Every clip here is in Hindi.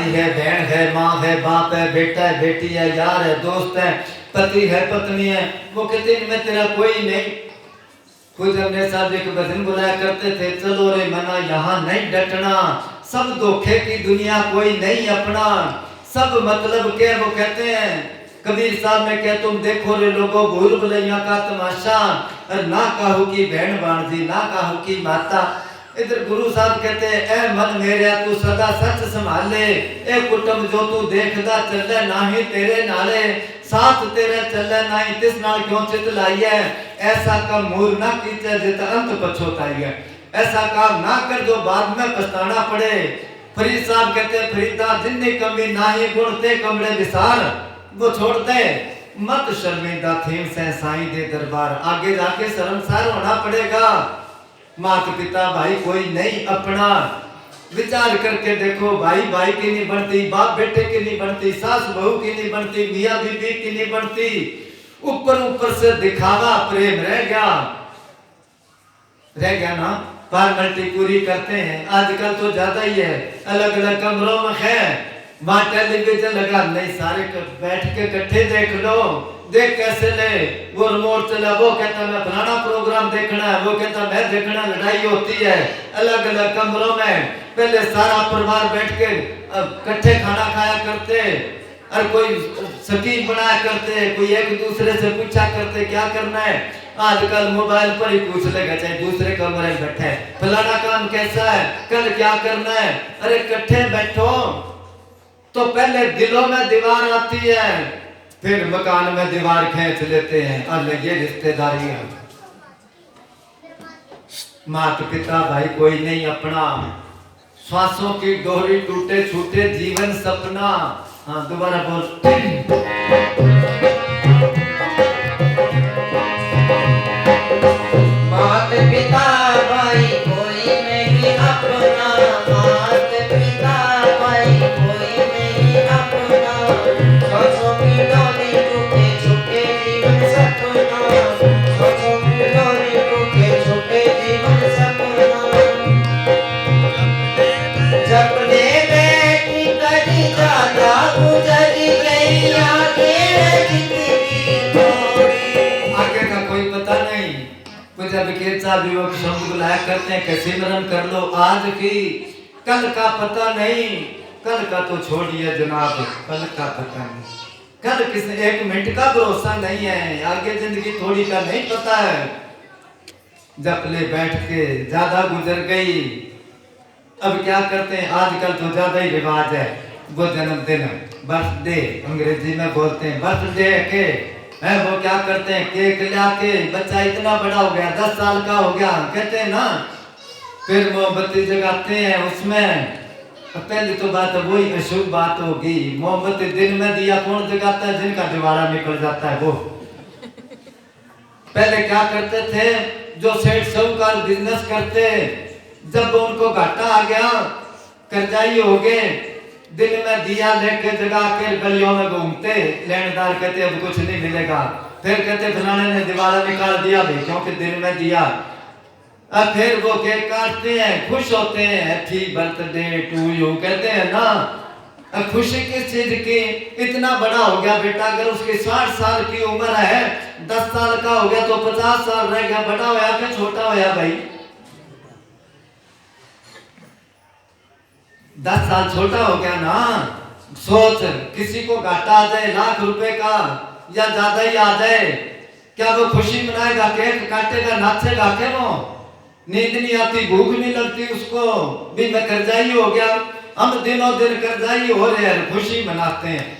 भाई है, बहन है, माँ है, बाप है, बेटा है, बेटी है, यार है, दोस्त है, पति है, पत्नी है, वो कहते इनमें तेरा कोई नहीं। खुद हमने साहब एक भजन बुलाया करते थे, चलो रे मना यहाँ नहीं डटना, सब धोखे की दुनिया कोई नहीं अपना, सब मतलब के वो कहते हैं कबीर साहब में कह तुम देखो रे लोगों भूल भुलैया का तमाशा, और ना कहू की बहन बाणजी, ना कहू की माता। इधर गुरु साहब कहते हैं ए मन मेरे तू सदा सच संभाले, ए कुटुंब जो तू देखदा चले नाही तेरे नाले, साथ तेरे चले नाही तिस नाल क्यों चित लाइए, ऐसा काम मूर ना कीचे जित अंत पछताइए, ऐसा काम ना कर जो बाद में पछताना पड़े। फरीद साहब कहते हैं फरीदा जिन्नी कमी नाही गुण ते कमरे विसार, वो छोड़ दे मत शर्मिंदा थीम से साईं दे दरबार, आगे जाके शर्मसार होना पड़ेगा। माता पिता भाई कोई नहीं अपना, विचार करके देखो भाई भाई की नहीं बनती, बाप बेटे की नहीं बनती, सास बहू की नहीं बनती, मियाँ बीबी की नहीं बनती, ऊपर ऊपर से दिखावा प्रेम रह गया ना, फॉर्मेलिटी पूरी करते हैं। आजकल तो ज्यादा ही है, अलग अलग कमरों में है, वहां टेलीविजन लगा नहीं, सारे बैठ के इकट्ठे देख लो, देख कैसे ले, वो रिमोट चला, वो कहता मैं फलाना प्रोग्राम देखना है, वो कहता मैं देखना, लड़ाई होती है अलग अलग कमरों में। पहले सारा परिवार बैठ के इकट्ठे खाना खाया करते, और कोई स्कीम बनाया करते, कोई एक दूसरे से पूछा करते क्या करना है। आजकल मोबाइल पर ही पूछ लेगा, चाहे दूसरे कमरे में बैठे, फलाना काम कैसा है, कल क्या करना है। अरे इकट्ठे बैठो तो पहले दिलों में दीवार आती है, फिर मकान में दीवार खींच लेते हैं, और ये रिश्तेदारियां। माता पिता भाई कोई नहीं अपना, श्वासों की डोरी टूटे छूटे जीवन सपना। हाँ दोबारा बोल। माता पिता भाई कोई नहीं अपना, माता पिता भाई कोई नहीं अपना, श्वासों की डोरी टूटे छूटे जीवन सपना, श्वासों की डोरी टूटे छूटे जीवन सपना। जपने बैठी करी ज्यादा गुजर गई, आगे जिंदगी थोड़ी, आगे का कोई पता नहीं। कुछ अब के चाबियों की शब्द बुलाया करते हैं कि सिमरन कर लो आज की, कल का पता नहीं, कल का तो छोड़िए जनाब, कल का पता नहीं, कल किसी एक मिनट का भरोसा नहीं है, आगे जिंदगी थोड़ी का नहीं पता है। जब ले बैठ के ज्यादा गुजर गई, अब क्या करते हैं आजकल तो ज्यादा ही रिवाज है, वो जन्मदिन बर्थडे अंग्रेजी में बोलते हैं बर्थडे के है, वो क्या करते हैं केक ला के, बच्चा इतना बड़ा हो गया 10 साल का हो गया कहते हैं ना, फिर मोमबत्ती जगाते हैं उसमें। पहली तो बात वही अशुभ बात होगी, मोमबत्ती दिन में दिया कौन जगाता है, जिनका दिवाला निकल जाता है वो। पहले क्या करते थे जो सेठ साहूकार बिजनेस करते, जब उनको घाटा आ गया कर्जाई हो गए, दिन में दिया लेके जगा के गलियों में घूमते, लेनदार कहते अब कुछ नहीं मिलेगा, फिर कहते फलाने ने दिवाला निकाल दिया भाई क्योंकि दिन में दिया। अब फिर वो केक काटते हैं, खुश होते हैं, हैप्पी बर्थडे टू यू कहते हैं ना। अब खुशी किस चीज की, इतना बड़ा हो गया बेटा, अगर उसकी 60 साल की उम्र है, 10 साल का हो गया तो 50 साल रह गया, बड़ा होया कि छोटा होया भाई, 10 साल छोटा हो गया ना। सोच किसी को घाटा आ जाए लाख रुपए का या ज्यादा ही आ जाए, क्या वो खुशी मनाएगा, केक काटेगा, नाचेगा क्या, वो नींद नहीं आती, भूख नहीं लगती उसको भी, मैं कर्जाई हो गया। हम दिनों दिन कर्जाई हो रहे हैं, खुशी मनाते हैं।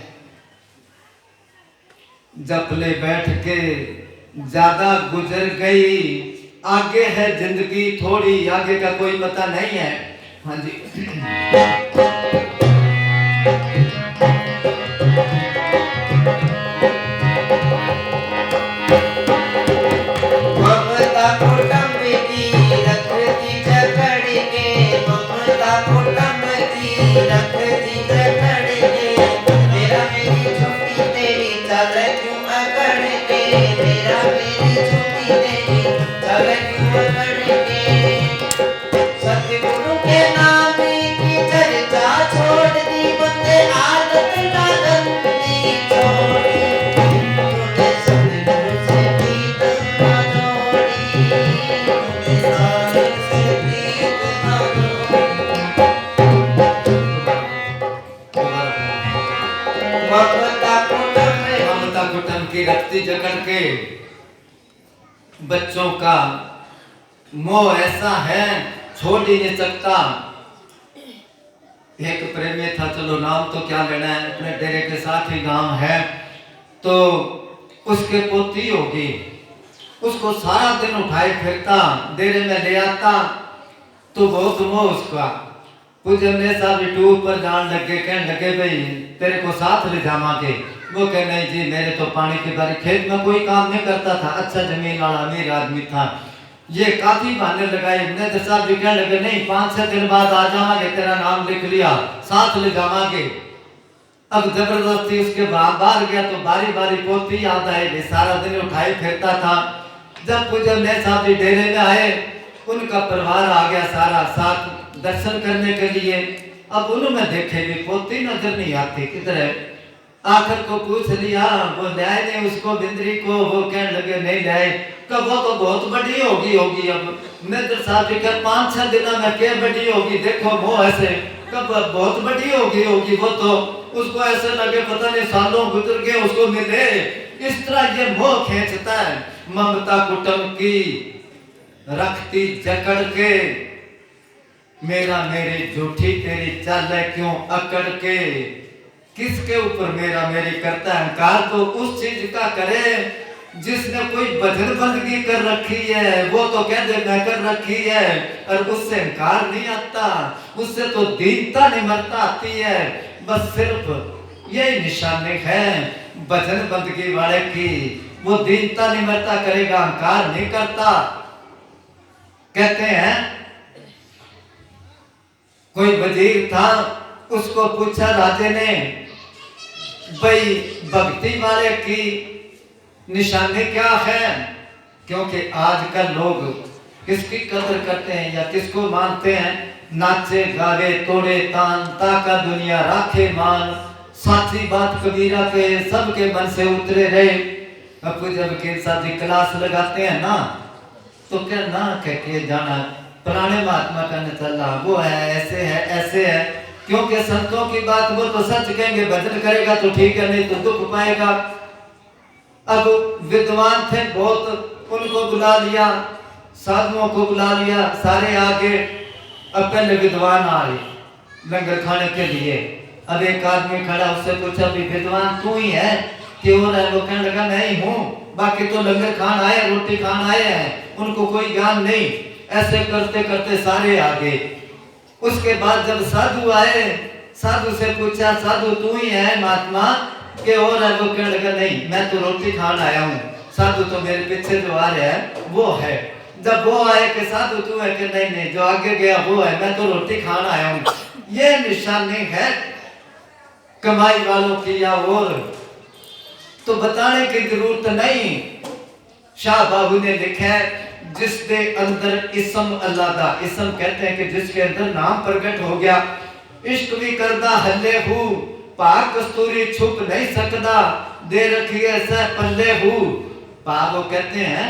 जपले बैठ के ज्यादा गुजर गई, आगे है जिंदगी थोड़ी, आगे का कोई पता नहीं है। हाँ जी ममता कुटुंब की रखती जकड़ के, ममता कुटुंब की रखती जकड़ के, मेरा मेरी छुट्टी तेरी चल क्यों अकड़ के, मेरा मेरी छुट्टी तेरी चल क्यों अकड़ के। सतगुरु के नाम की चर्चा कुटुंब की रखती जकड़ के। बच्चों का मोह ऐसा है छोड़ ही नहीं सकता। एक प्रेमी था, चलो नाम तो क्या लेना है, अपने डेरे के साथ ही गांव है, तो उसके पोती होगी, उसको सारा दिन उठाए फिरता, डेरे में ले आता, तो बहुत मोह उसका। पूजने साहब यूट्यूब पर जान लगे, कहने लगे भाई तेरे को साथ ले जावांगे। वो कहे नहीं जी, मेरे तो पानी की बारी, खेत में कोई काम नहीं करता था, अच्छा जमीन वाला अमीर आदमी था। ये काफी बहाने लगाए। मैनेजर साहब भी कहने लगे नहीं 5-6 दिन बाद आ जावांगे, तेरा नाम लिख लिया, साथ ले जावांगे। अब जबरदस्ती उसके बाहर गया तो बारी बारी पोती याद आए, सारा दिन उठाए फिरता था। जब पूजने साहब जी डेरे में आए, उनका परिवार आ गया सारा साथ दर्शन करने के लिए। अब उन्होंने देखे भी पोती नजर नहीं आती, किधर है। आखिर को पूछ लिया, वो लाए नहीं उसको बिंदरी को, वो कहने लगे नहीं लाए। कब वो तो बहुत बड़ी होगी। अब मैनेजर साहब जी कह 5-6 दिनों में क्या बड़ी होगी, देखो वो ऐसे कब बहुत बड़ी होगी। वो तो उसको ऐसे लगे पता नहीं सालों गुजर गए उसको मिले। इस तरह ये मोह खींचता है। ममता कुटुंब की रखती जकड़ के, मेरा मेरी झूठी तेरी चाल क्यों अकड़ के। किसके ऊपर मेरा मेरी करता है अहंकार, तो उस चीज का करे जिसने कोई भजन बंदगी कर रखी है, वो तो कह दे मैं कर रखी है, और उससे अहंकार नहीं आता, उससे तो दीनता निमरता आती है। बस सिर्फ यही निशानी है भजन बंदगी वाले की, वो दीनता निमरता करेगा, अहंकार नहीं करता। कहते हैं कोई वजीर था, उसको पूछा राजे ने भाई भक्ति वाले की निशानी क्या है, क्योंकि आजकल लोग किसकी कदर करते हैं या किसको मानते हैं। नाचे गावे तोड़े तान, ताका दुनिया राखे मान, साची बात कबीरा के सबके मन से उतरे रहे। अब जब के साथ क्लास लगाते हैं ना, तो क्या ना कह के जाना पुराने महात्मा करने चला, वो है ऐसे है, क्योंकि संतों की बात वो तो सच कहेंगे, भजन करेगा तो ठीक है, नहीं तो दुख पाएगा। अब विद्वान थे बहुत, उनको बुला लिया, साधुओं को बुला लिया, सारे आगे। अब पहले विद्वान आ रहे लंगर खाने के लिए। अब एक आदमी खड़ा, उससे पूछा भी विद्वान तू ही है कि और है? वो कहने लगा मैं ही हूँ, बाकी तो लंगर खान आए, रोटी खान आए हैं, उनको कोई ज्ञान नहीं। ऐसे करते करते सारे आ गए। उसके बाद जब साधु आए, साधु से पूछा साधु तू ही है महात्मा के और है? वो कहने लगा नहीं मैं तो रोटी खान आया हूँ, साधु तो मेरे पीछे जो आ रहा है वो है। जब वो आए कि साधु तू है, कि नहीं जो आगे गया वो है, मैं तो रोटी खान आया हूँ। ये निशानी है कमाई वालों की या और, तो बताने की जरूरत नहीं। शाह बाबू ने लिखा है जिसके अंदर इसम अल्लाह दा, इसम कहते हैं कि जिसके अंदर नाम प्रकट हो गया। इश्क भी करदा हल्ले हूँ, पाक कस्तूरी छुप नहीं सकदा, दे रखी है सह पल्ले हूँ। पाक वो कहते हैं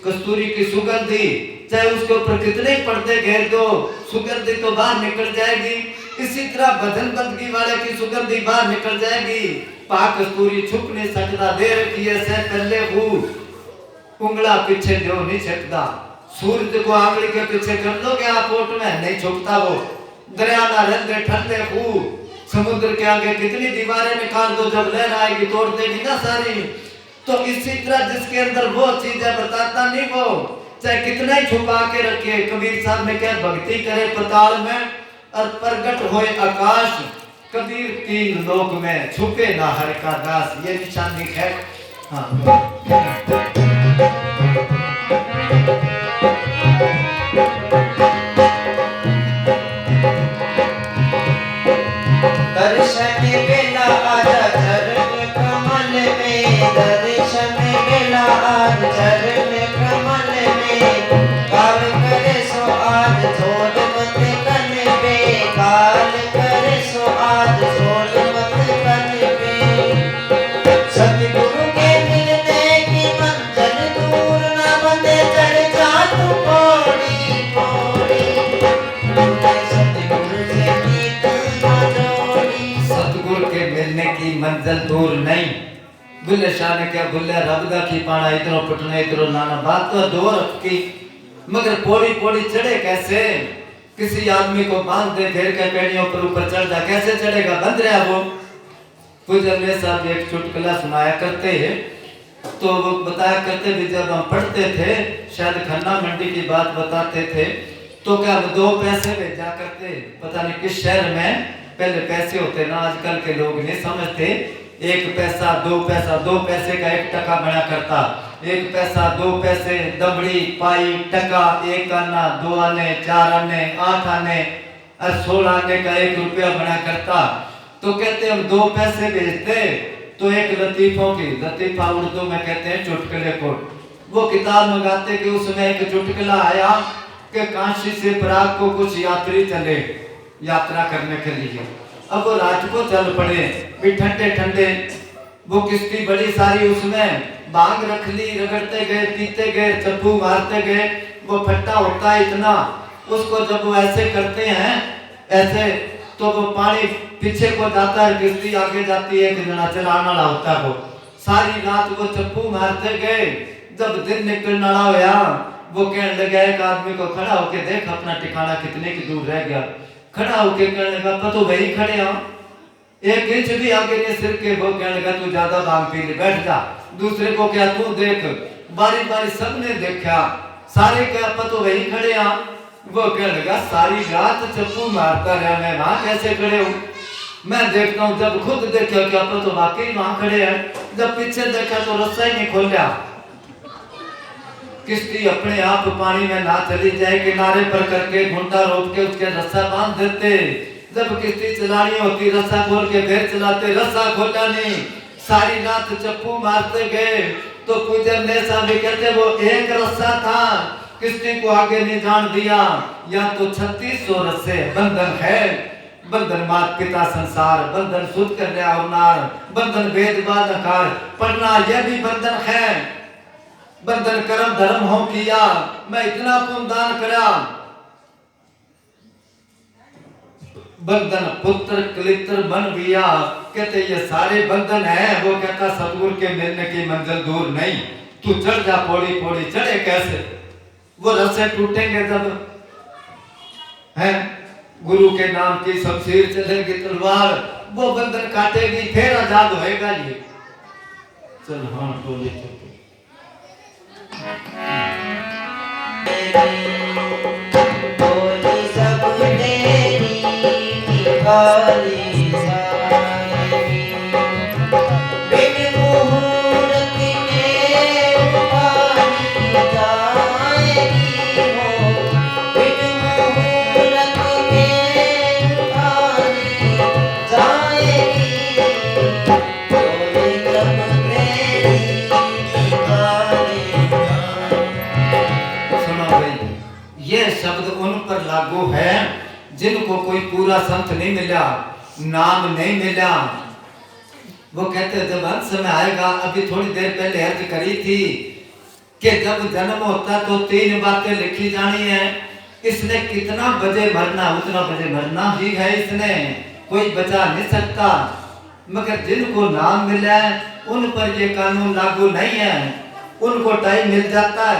कस्तूरी की सुगंधी, चाहे उसके ऊपर कितने पर्दे घेर दो, सुगंधी तो बाहर निकल जाएगी। इसी तरह भजन बंदगी वाले की सुगंधी बाहर निकल जाएगी। पाक कस्तूरी छुप नहीं सकता, दे रखी है सह पल्ले हूँ। उंगला पीछे जो नहीं छकता, सूरज को आंगली के पीछे कर दोगे आप ओट में नहीं छुपता वो। दरिया ना रंगे ठंडे हूँ, समुद्र के आगे कितनी दीवारें निकाल दो, जब लहर आएगी तोड़ देगी ना सारी। तो इसी तरह जिसके अंदर वो चीज है बताता नहीं वो, चाहे कितना ही छुपा के रखे। कबीर साहब ने क्या भक्ति करे पताल में और प्रगट होए आकाश, कबीर 3 लोक में छुपे ना हर का दास। ये निशानी है। दर्शन बेला आजा चरण कमल में, दर्शन बेला आज चरण कमल में। काल करे सो आज छोड़ मत कन पे, काल करे सो आज छोड़ मत कन पे। सतगुरु के मिलने की मंजिल दूर बुल्ले शाह ने क्या बुल्ले रब दा की पाना इधरों पटने इधरों नाना बात तो दो रख की मगर पौड़ी पौड़ी चढ़े कैसे किसी आदमी को बांध दे घेर के पेड़ियों पर ऊपर चढ़ जा कैसे चढ़ेगा बंद रहा वो कुछ अपने साथ एक चुटकुला सुनाया करते हैं तो वो बताया करते भी जब हम पढ़ते थे शायद खन्ना मंडी की बात बताते थे तो क्या 2 पैसे भेजा करते पता नहीं किस शहर में पहले पैसे होते ना आजकल के लोग नहीं समझते 1 पैसा 2 पैसा 2 पैसे का 1 टका बना करता 1 पैसा 2 पैसे दबड़ी पाई टका 1 आना 2 आने 4 आने 8 आने और 16 आने का 1 रुपया बना करता तो कहते हम 2 पैसे भेजते तो एक लतीफा उर्दू में कहते हैं चुटकुले को वो किताब मंगाते कि उसमें एक चुटकुला आया कि काशी से प्राग को कुछ यात्री चले यात्रा करने के लिए अब वो रात को चल पड़े भी ठंडे ठंडे वो किश्ती बड़ी सारी उसमें भांग रख ली रगड़ते गए पीते गए चप्पू मारते गए वो फट्टा होता है इतना उसको जब वो ऐसे करते हैं ऐसे तो वो पानी पीछे को जाता है किश्ती आगे जाती है एक जना चलाना होता है वो सारी रात वो चप्पू मारते गए जब दिन निकलना होया वो कहने लगा एक आदमी को खड़ा होके देख अपना ठिकाना कितने की दूर रह गया खड़ा होके कहने लगा पतो वही खड़े हो 1 इंच भी आगे ने सिर के वो कहने लगा तू ज्यादा भांग पी ले बैठ जा दूसरे को क्या तू देख बारी बारी सबने देखा सारे क्या पतो वही खड़े हैं वो कहने लगा सारी रात चप्पू मारता रहा मैं वहां कैसे खड़े हूँ मैं देखता हूँ जब खुद देखा क्या पतो वाकई वहां खड़े हैं जब पीछे देखा तो रस्सा ही नहीं खोला किश्ती अपने आप पानी में ना चली जाए किनारे पर करके घुंडा रोक के उसके रस्सा बांध देते जब किश्ती चलानी होती रस्सा खोल के फिर चलाते रस्सा खोला नहीं सारी रात चप्पू मारते गए तो पूजन ने साहब कहते वो एक रस्सा था किश्ती को आगे नहीं जान दिया या तो 3600 रस्से बंधन है बंधन मात पिता संसार बंधन सुध कर रहा और बंधन भेदभाव नकार पढ़ना यह भी बंधन है बंधन कर्म धर्म हो किया मैं इतना पुण्य दान करा बंधन पुत्र कलित्र बन गया कहते ये सारे बंधन है वो कहता सतगुरु के मिलने की मंजिल दूर नहीं तू चढ़ जा पौड़ी पौड़ी चढ़े कैसे वो रस्से टूटेंगे जब है गुरु के नाम की शमशीर चलेगी तलवार वो बंधन काटेगी फिर आजाद होएगा ये चल हाँ टोली बोली सब तेरी निकाली जाएगी बिन मुहूर्त के उठानी जाएगी हो बिन मुहूर्त के उठानी जाएगी बोली सब तेरी निकाली ये शब्द उन पर लागू है जिनको कोई पूरा संत नहीं मिला नाम नहीं मिला वो कहते जब अंत समय आएगा अभी थोड़ी देर पहले अर्ज करी थी कि जब जन्म होता तो 3 बातें लिखी जानी है इसने कितना बजे मरना उतना बजे मरना ही है इसने कोई बचा नहीं सकता मगर जिनको नाम मिला है उन पर ये कानून लागू नहीं है उनको टाइम मिल जाता है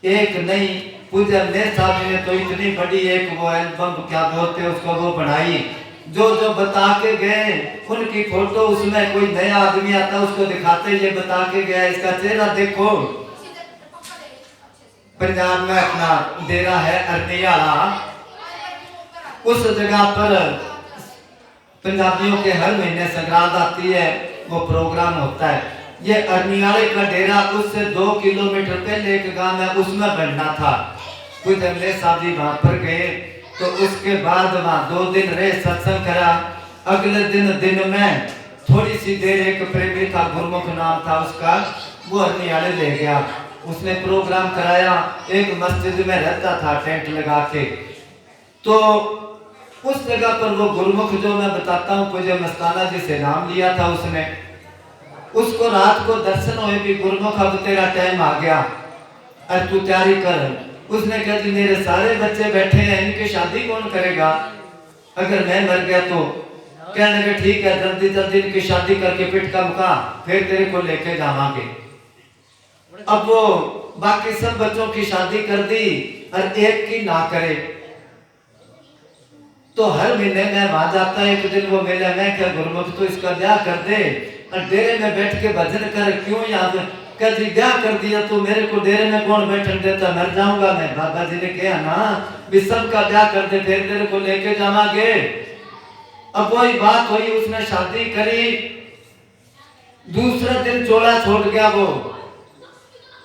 एक नहीं पूजन ने साहब ने तो इतनी बड़ी एक वो एल्बम क्या बोलते उसको वो बनाई जो जो बता के गए उनकी फोटो उसमें कोई नया आदमी आता उसको दिखाते ये बता के गया इसका चेहरा देखो पंजाब में अपना डेरा है अरनियाला उस जगह पर पंजाबियों के हर महीने संक्रांत आती है वो प्रोग्राम होता है ये अरनियाले का डेरा उससे 2 किलोमीटर पहले एक गांव है उसमें बनना था कुछ अगले साहब जी वहां पर गए तो उसके बाद वहां 2 दिन रहे सत्संग करा अगले दिन में थोड़ी सी देर एक प्रेमी था गुरमुख नाम था उसका वो अरनियाले ले गया उसने प्रोग्राम कराया एक मस्जिद में रहता था टेंट लगा के तो उस जगह पर वो गुरमुख जो मैं बताता हूँ पूज्य मस्ताना जी से नाम लिया था उसने उसको रात को दर्शन हुए भी गुरमुख अब तेरा टाइम आ गया और तू तैयारी कर उसने कहा जी मेरे सारे बच्चे बैठे हैं इनकी शादी कौन करेगा अगर मैं मर गया तो कहने लगे ठीक है, जल्दी जल्दी इनकी शादी करके पिट का मुका, फिर तेरे को लेके जावांगे। अब वो बाकी सब बच्चों की शादी कर दी और एक की ना करे। तो हर महीने में वहां जाता है, एक दिन वो मिले, मैं क्या गुरमुख तो इसका ब्याह कर दे और डेरे में बैठ के भजन कर, क्यों यहाँ पे कह जी ब्याह कर दिया तो मेरे को डेरे में कौन बैठने देता, मर जाऊंगा मैं। बाबा जी ने कहा ना भी सबका ब्याह कर दे, फिर तेरे को लेके जावांगे। अब वही बात हुई, उसने शादी करी, दूसरे दिन चोला छोड़ गया वो।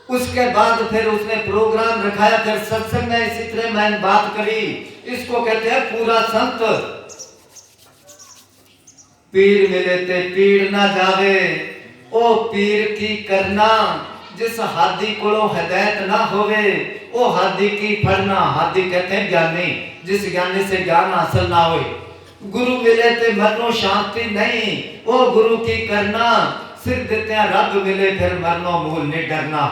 उसके बाद फिर उसने प्रोग्राम रखाया, फिर सत्संग में इसी तरह मैंने बात करी। इसको कहते हैं पूरा संत। पीर मिले ते पीड़ ना जावे, ओ पीर की करना, जिस हादी को हिदायत ना होवे ओ हादी की फड़ना। हादी कहते हैं ज्ञानी, जिस ज्ञानी से ज्ञान हासिल ना हो। गुरु मिले ते मनो शांति नहीं, ओ गुरु की करना, सिर देते हैं रब मिले फिर मरनो मूल नहीं डरना।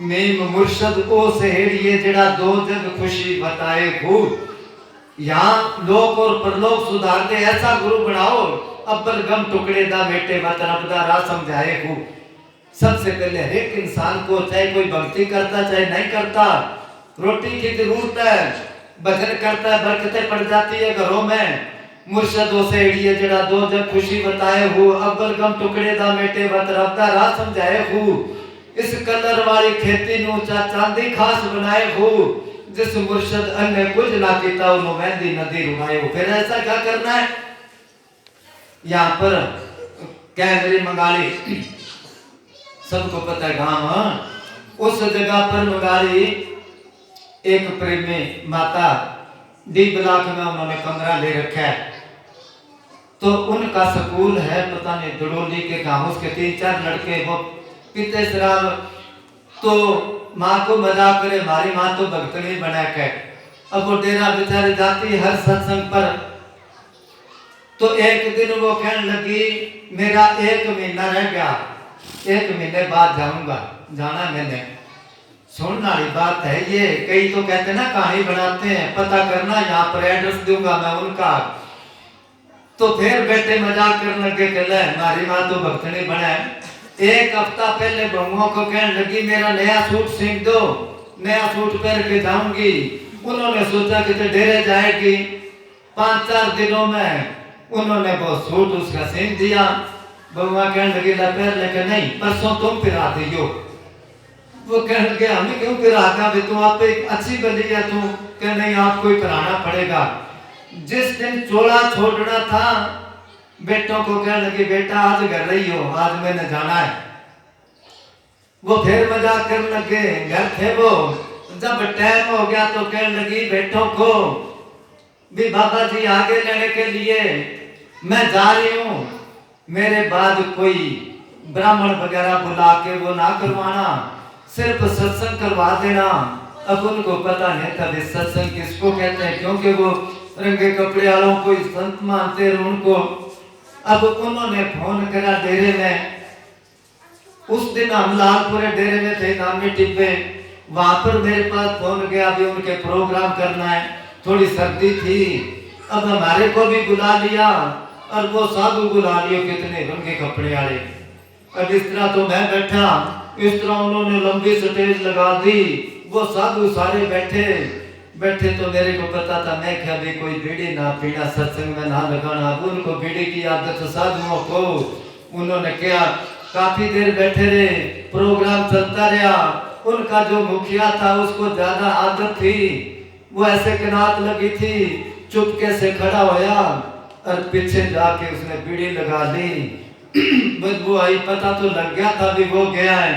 मीम मुर्शद ओ सहेड़िए जड़ा दो जग खुशी बताए खूब। यहाँ लोक और परलोक सुधार दे ऐसा गुरु बनाओ, अब्बल गम टुकड़े दा बेटे मत रब दा राह समझाए खूब। सबसे पहले हर एक इंसान को, चाहे कोई भक्ति करता चाहे नहीं करता, रोटी की जरूरत है, भजन करता है, बरकतें पड़ जाती है घरों में। मुर्शद ओ सहेड़िए जड़ा दो जग खुशी बताए हो, अब्बल गम टुकड़े दा बेटे मत रब दा राह समझाए खूब। इस कलर वाली खेती नु चांदी खास बनाए हो, जिस मुर्शद अन्य कुछ ना कीता उन्होंने मेहंदी नदी रुनाए हो। फिर ऐसा क्या करना है, यहाँ पर कैमरे मंगाली, सबको पता है गांव, उस जगह पर मंगाली एक प्रेमी माता, डी ब्लॉक में उन्होंने कमरा ले रखा है। तो उनका स्कूल है पता नहीं दड़ोली के गांव, उसके 3-4 लड़के वो पीते शराब। तो माँ को मजाक करे, हमारी माँ तो भक्तनी बना के। अब वो डेरा बेचारे जाती हर सत्संग पर। तो एक दिन वो कहने लगी मेरा 1 महीना रह गया, 1 महीने बाद जाऊंगा, जाना मैंने। सुनने वाली बात है ये, कई तो कहते ना कहानी बनाते हैं, पता करना, यहाँ पर एड्रेस दूंगा मैं उनका। तो फिर बेटे मजाक करने लगे, कहले हमारी माँ तो भक्तनी बना है। 1 हफ्ता पहले बहुओं को कहने लगी मेरा नया सूट सीख दो, नया सूट पहन के जाऊंगी। उन्होंने सोचा कि तो डेरे जाएगी, 5-4 दिनों में उन्होंने वो सूट उसका सीख दिया। बहुआ कहने लगी पैर लेके नहीं, परसों तुम पिरा दियो। वो कहने लगे हमें क्यों पिराता, तू आप अच्छी बनी है तू, कह नहीं आपको ही पिराना पड़ेगा। जिस दिन चोला छोड़ना था, बेटों को कहने लगी बेटा आज घर रही हो, आज मैंने जाना है। वो फिर मजाक करने लगे, घर थे वो। जब टाइम हो गया तो कहने लगी बेटों को भी बाबा जी आगे लेने के लिए मैं जा रही हूँ, मेरे बाद कोई ब्राह्मण वगैरह बुला के वो ना करवाना, सिर्फ सत्संग करवा देना। अब उनको पता नहीं था सत्संग किसको कहते हैं, क्योंकि वो रंगे कपड़े वालों को संत मानते हैं उनको। अब उन्होंने फोन करा डेरे में, उस दिन हम लालपुरे डेरे में थे नामी टिब्बे, वहां पर मेरे पास फोन गया, अभी उनके प्रोग्राम करना है, थोड़ी सर्दी थी। अब हमारे को भी बुला लिया और वो साधु बुला लियो कितने रंगे कपड़े वाले। अब इस तरह तो मैं बैठा, इस तरह उन्होंने लंबी स्टेज लगा दी, वो साधु सारे बैठे बैठे। तो मेरे को पता था, मैं क्या भी कोई बीड़ी ना पीना, सत्संग में ना लगाना। अब उनको बीड़ी की आदत साधुओं को, उन्होंने क्या काफी देर बैठे रहे, प्रोग्राम चलता रहा। उनका जो मुखिया था उसको ज्यादा आदत थी, वो ऐसे किनात लगी थी, चुपके से खड़ा होया और पीछे जाके उसने बीड़ी लगा ली। बदबू आई, पता तो लग गया था भी वो गया है।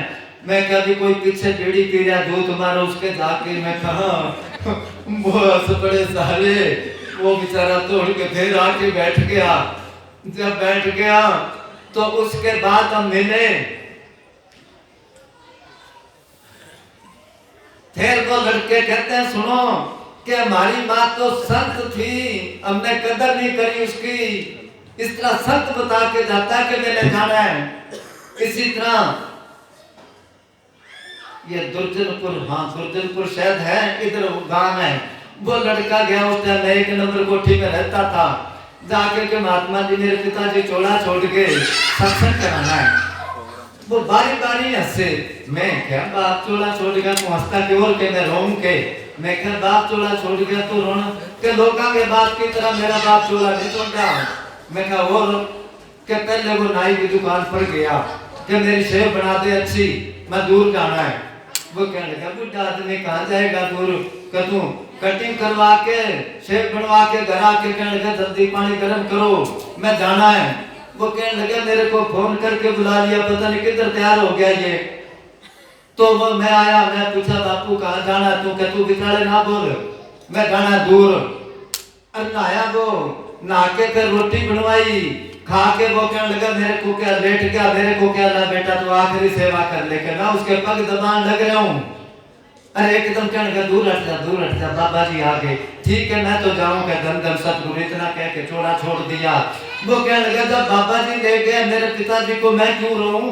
मैं क्या भी कोई पीछे बीड़ी पी रहा दूध तुम्हारा, उसके जाके मैं कहा वो बड़े सारे, वो बेचारा तोड़ के फिर आके बैठ गया। जब बैठ गया तो उसके बाद हम मिले, फिर वो लड़के कहते हैं सुनो कि हमारी माँ तो संत थी, हमने कदर नहीं करी उसकी। इस तरह संत बता के जाता है कि मैंने जाना है। इसी तरह ये दुर्जनपुर, हाँ दुर्जनपुर शायद है, इधर गांव है। वो लड़का गया, उस टाइम 1 नंबर कोठी में रहता था। जाकर के महात्मा जी मेरे पिताजी चोला छोड़ के सत्संग कराना है। वो बारी बारी हंसे। मैं क्या बाप चोला छोड़ गया तू हंसता क्यों के मैं रोऊं के। मैं क्या बाप चोला छोड़ गया तू रोना के लोगों के बाप की तरह मेरा बाप चोला नहीं छोड़ा। मैं क्या और के पहले वो नाई की दुकान पर गया कि मेरी शेव बना दे अच्छी, मैं दूर जाना है। वो कहने लगा बुढ़ा आदमी कहाँ जाएगा दूर, तू कटिंग करवा के शेव बनवा के घर आके कहने लगा जल्दी पानी गर्म करो मैं जाना है। वो कहने लगा मेरे को फोन करके बुला लिया, पता नहीं किधर तैयार हो गया ये। तो वो मैं आया, मैं पूछा बापू कहाँ जाना, तू क्या तू बिचारे ना बोल, मैं जाना दूर। और नहाया वो, नहा के फिर रोटी बनवाई खा के वो कहने लगा मेरे को क्या लेट गया, मेरे को क्या ना बेटा तू आखिरी सेवा कर लेकर ना, उसके पग दबान लग रहा हूँ। अरे एकदम कहने लगा दूर हट जा बाबा जी आ गए, ठीक है मैं तो जाऊंगा धन धन सतगुरु इतना कह के छोड़ा छोड़ दिया। वो कहने लगा जब बाबा जी ले गए मेरे पिताजी को मैं क्यों रोऊं।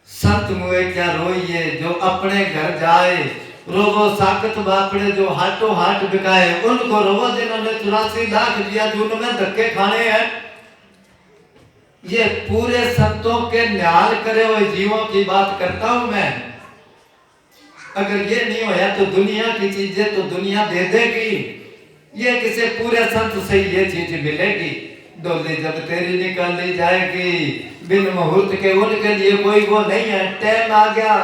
संत मुए क्या रोइए जो अपने घर जाए, रोवो साकत बापड़े जो हाथों हाथ बिकाए, उनको रोवो जिन्होंने 84 लाख दिया जो उनमें धक्के खाने हैं। ये पूरे संतों के न्याल करे हुए जीवों की बात करता हूं मैं। अगर ये नहीं होया तो दुनिया की चीजें तो दुनिया दे देगी, ये किसी पूरे संत से ये चीज मिलेगी। डोली जब तेरी निकाली जाएगी बिन मुहूर्त के, उनके लिए कोई वो नहीं है। टाइम आ गया,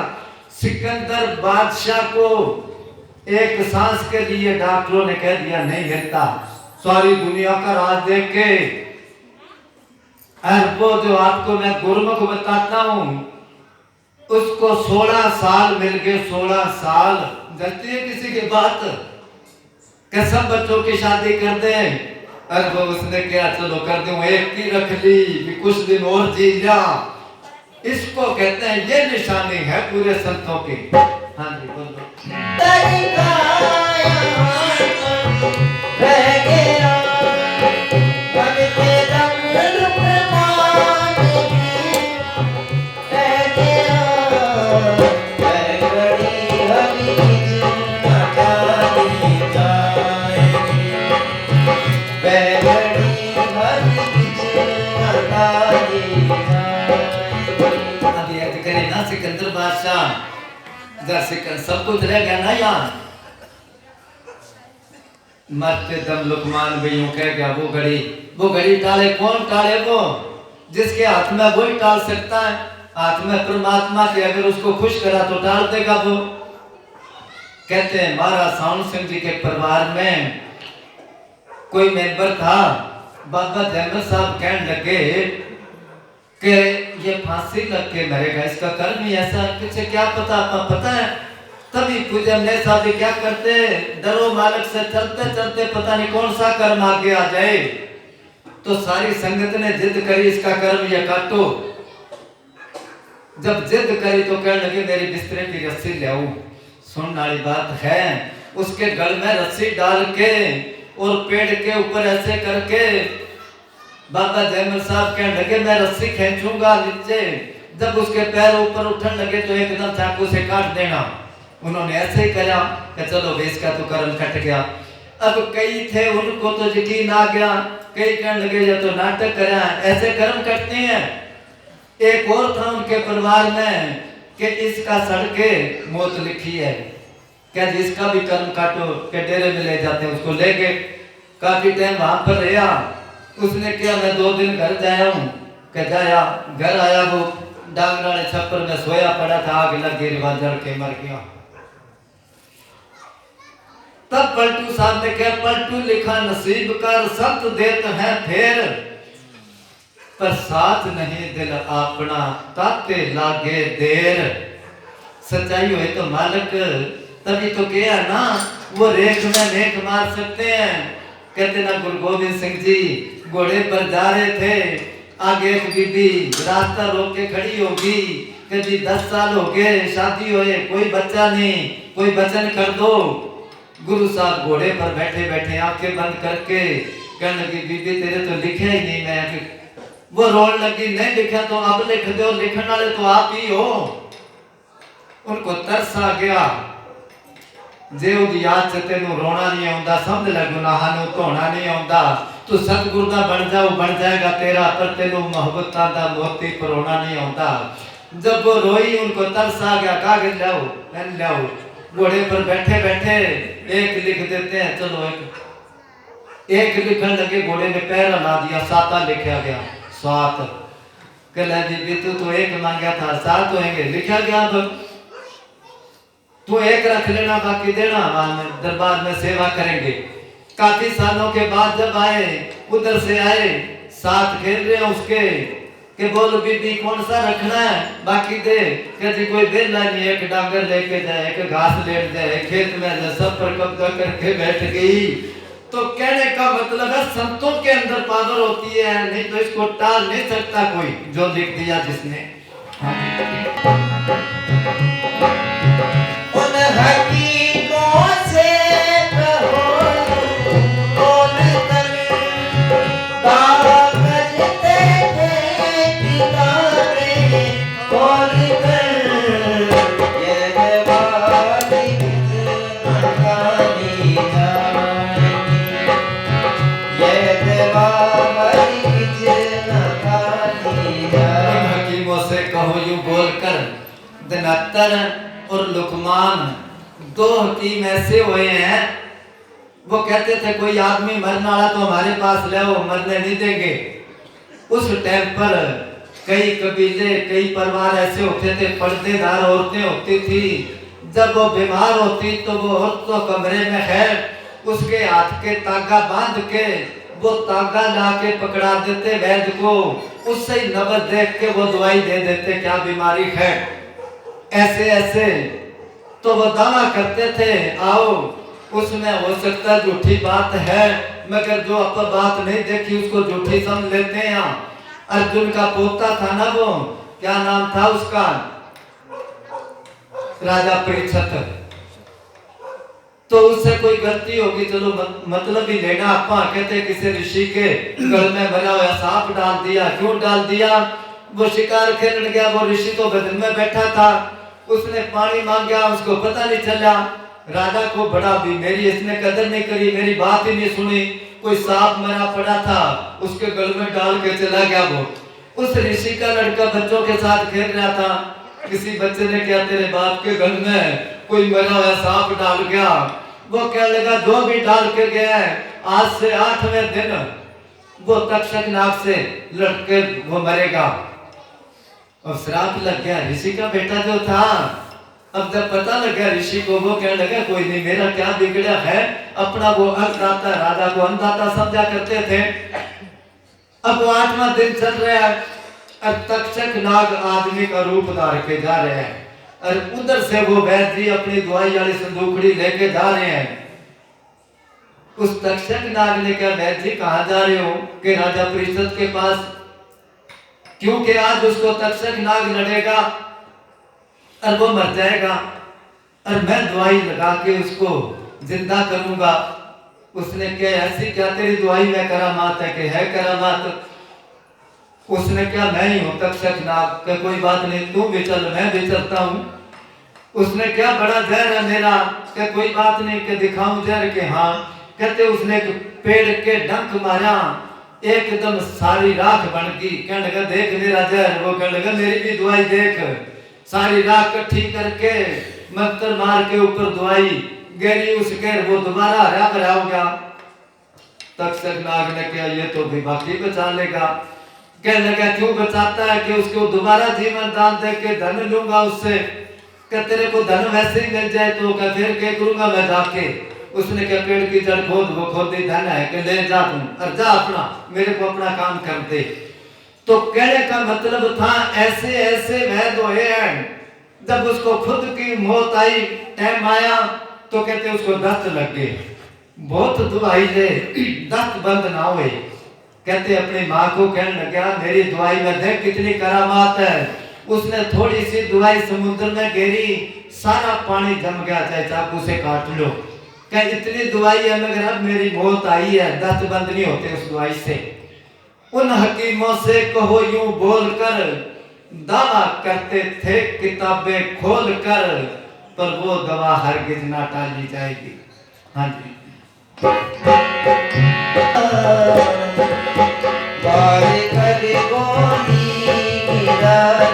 सिकंदर बादशाह को एक सांस के लिए डॉक्टरों ने कह दिया नहीं हिलता। सारी दुनिया का राज देख के वो जो आपको मैं गुरमुख बताता हूं उसको 16 साल मिल गए। 16 साल जलती है किसी की बात कि सब बच्चों की शादी कर दे। अरे वो उसने क्या चलो कर दूं, एक की रख ली भी कुछ दिन और जी जा। इसको कहते हैं ये निशानी है पूरे संतों की। हाँ जी बोलो। सिकंदर बादशाह जब सिकंदर सब कुछ रह गया ना यार, मरते दम लुकमान भी यूं कह गया वो घड़ी टाले कौन टाले, वो जिसके हाथ में वही टाल सकता है। हाथ में परमात्मा के अगर उसको खुश करा तो टाल देगा वो। कहते हैं महाराज साउंड सिंह जी के परिवार में कोई मेंबर था, बाबा जैमल साहब कहने लगे कि ये फांसी लग के मरेगा, इसका कर्म ही ऐसा पीछे क्या पता है। तभी पूज्य ने साहब क्या करते, डरो मालक से चलते चलते पता नहीं कौन सा कर्म आगे आ जाए। तो सारी संगत ने जिद करी इसका कर्म ये काटो। जब जिद करी तो कहने लगे मेरी बिस्तरे की रस्सी ले आओ। सुनने वाली बात है, उसके गल में रस्सी डाल के और पेड़ के ऊपर ऐसे करके बाबा जयमल साहब कहने लगे मैं रस्सी खींचूंगा नीचे। जब उसके पैर ऊपर उठने लगे तो एकदम चाकू से काट देना। उन्होंने ऐसे ही करा कि चलो बेस का तो कर्म कट गया। अब कई थे उनको तो यकीन आ गया, कई कहने लगे ये तो नाटक करा, ऐसे कर्म कटते हैं। एक और था उनके परिवार में कि इसका सड़के मौत लिखी है, क्या जिसका भी कर्म काटो के डेरे में ले जाते हैं। उसको ले गए, काफी टाइम वहां पर रहा। उसने क्या मैं 2 दिन घर जाया हूँ, क्या जाया घर आया वो डांगराले छप्पर में सोया पड़ा था, आग लगी रिवा जड़ के मर गया। तब पलटू साहब ने क्या पलटू लिखा नसीब कर संत देते हैं फेर, पर साथ नहीं दिल अपना ताते लागे देर। सच्चाई हुई तो मालिक तभी तो किया ना, वो रेख में नेक मार सकते हैं। कहते ना गुरु गोविंद सिंह जी घोड़े पर जा रहे थे, आगे एक बीबी रास्ता रोक के खड़ी होगी, कहती 10 साल हो गए शादी हुए कोई बच्चा नहीं, कोई वचन कर दो। गुरु साहब घोड़े पर बैठे बैठे आंखें बंद करके कहने लगी बीबी तेरे तो लिखे ही नहीं। मैं वो रोन लगी नहीं लिखा तो अब लिख दो, लिखने वाले तो आप ही हो। उनको तरस आ गया, जे ਉਹਦੀ याद से तेनू रोना नहीं आਉਂਦਾ समझ ले गुनाहां नू धोना नहीं आਉਂਦਾ तू सतगुरु दा बन जाएगा तेरा पर तेनू मोहब्बतां दा मोती परोना नहीं आਉਂਦਾ जब वो रोई उनको तरस आ गया कागज लाओ पेन लाओ घोड़े पर बैठे बैठे एक लिख देते हैं चलो एक लिखने लगे घोड़े ने पैर ला दिया साता लिखा गया सात कहला जी बीतू तो एक मांगा था सात होंगे लिखा गया तो तू एक रख लेना बाकी देना हम दरबार में सेवा करेंगे। काफी सालों के बाद जब आए उधर से आए साथ खेल रहे हैं उसके कि बोल बीबी कौन सा रखना है बाकी दे कहती कोई बेला नहीं एक डांगर लेके जाए एक घास लेट जाए खेत में सब पर कब्जा करके बैठ गई। तो कहने का मतलब है संतों के अंदर पावर होती है नहीं तो इसको टाल नहीं सकता कोई जो लिख दिया जिसने। उन हकीमों से कहो बोल कर कागज तेरे किताबें खोल कर ये जवानी नकानी जाएगी ये जवानी नकानी जाएगी। हकीमों से कहो यूं बोलकर दनत्तर और लुकमान दो हकीम ऐसे हुए हैं वो कहते थे कोई आदमी मरने वाला तो हमारे पास ले आओ मरने नहीं देंगे। उस टाइम पर कई कबीले कई परिवार ऐसे होते थे पर्देदार औरतें होती थी जब वो बीमार होती तो वो औरत तो कमरे में है उसके हाथ के तागा बांध के वो तागा ला के पकड़ा देते वैद्य को उससे ही नबज देख के वो दवाई दे देते क्या बीमारी है। ऐसे ऐसे तो वो दावा करते थे आओ उसमें हो सकता झूठी बात है मगर जो अपन बात नहीं देखी उसको झूठी समझ लेते हैं। अर्जुन का पोता था ना वो क्या नाम था उसका राजा परीक्षित तो उससे कोई गलती होगी चलो मतलब ही लेना आपा कहते किसी ऋषि के गल में भरा हुआ सांप डाल दिया क्यों डाल दिया वो शिकार खेलने गया वो ऋषि तो बदन में बैठा था उसने पानी मांगा उसको पता नहीं चला राजा को बड़ा भी मेरी इसने कदर नहीं करी मेरी बात ही नहीं सुनी कोई सांप मरा पड़ा था उसके गल में डाल के चला गया वो उस ऋषि का लड़का बच्चों के साथ खेल रहा था किसी बच्चे ने क्या तेरे बाप के गल में कोई मरा हुआ सांप डाल गया वो क्या लगा जो भी डाल के गया है आज से 8वें दिन वो तक्षक नाग से लड़के वो मरेगा और श्राप लग गया ऋषि का बेटा जो था। अब जब पता लग गया ऋषि को वो कहने लगा कोई नहीं मेरा क्या बिगड़ा है अपना वो अंधदाता राजा को अंधदाता समझा करते थे। अब वो 8वां दिन चल रहा है और तक्षक नाग आदमी का रूप धार के जा रहे हैं और उधर से वो वैद्य जी अपनी दवाई वाली संदूकड़ी लेके जा रहे हैं। उस तक्षक नाग ने कहा वैद्य जी कहाँ जा रहे हो कि राजा परीक्षित के पास क्योंकि आज उसको तक्षक नाग लड़ेगा और वो मर जाएगा और मैं दवाई लगा के उसको जिंदा करूंगा। उसने क्या ऐसी क्या तेरी दवाई में करामात है कि है करामात। उसने क्या मैं ही हूं तक्षक नाग का कोई बात नहीं तू भी चल मैं भी चलता हूं। उसने क्या बड़ा जहर है मेरा क्या कोई बात नहीं कि दिखाऊं जहर के हाँ कहते उसने पेड़ के डंक मारा एकदम सारी राख बन गई कहने लगा देख मेरा जहर वो कहने लगा मेरी भी दवाई देख सारी राख इकट्ठी करके मंत्र मार के ऊपर दवाई गिरी उसके वो दोबारा हरा भरा हो गया। तक्षक नाग ने कहा ये तो भी बाकी बचा लेगा कहने लगा क्यों बचाता है कि उसको दोबारा जीवन दान दे के धन लूंगा उससे क्या तेरे को धन वैसे ही मिल जाए तो क्या फिर क्या करूंगा मैं जाके। उसने क्या पेड़ की जड़ खोद वो खोदी धन है कि ले जा तुम और जा अपना मेरे को अपना काम कर दे। तो कहने का मतलब था ऐसे ऐसे वैद्य हुए हैं जब उसको खुद की मौत आई टाइम आया तो कहते उसको दस्त लग गए बहुत दवाई ले दस्त बंद ना हुए। कहते अपनी माँ को कहने लगा मेरी दवाई में देख कितनी करामात है। उसने थोड़ी सी दवाई समुद्र में गिरी सारा पानी जम गया चाहे चाकू से काट लो क्या इतनी दवाई है मगर अब मेरी मौत आई है दस्त बंद नहीं होते उस दवाई से। उन हकीमों से कहो यूं बोल कर दावा करते थे किताबें खोल कर पर वो दवा हरगिज ना टाली जाएगी। हाँ जी। बार कर गोली गिरा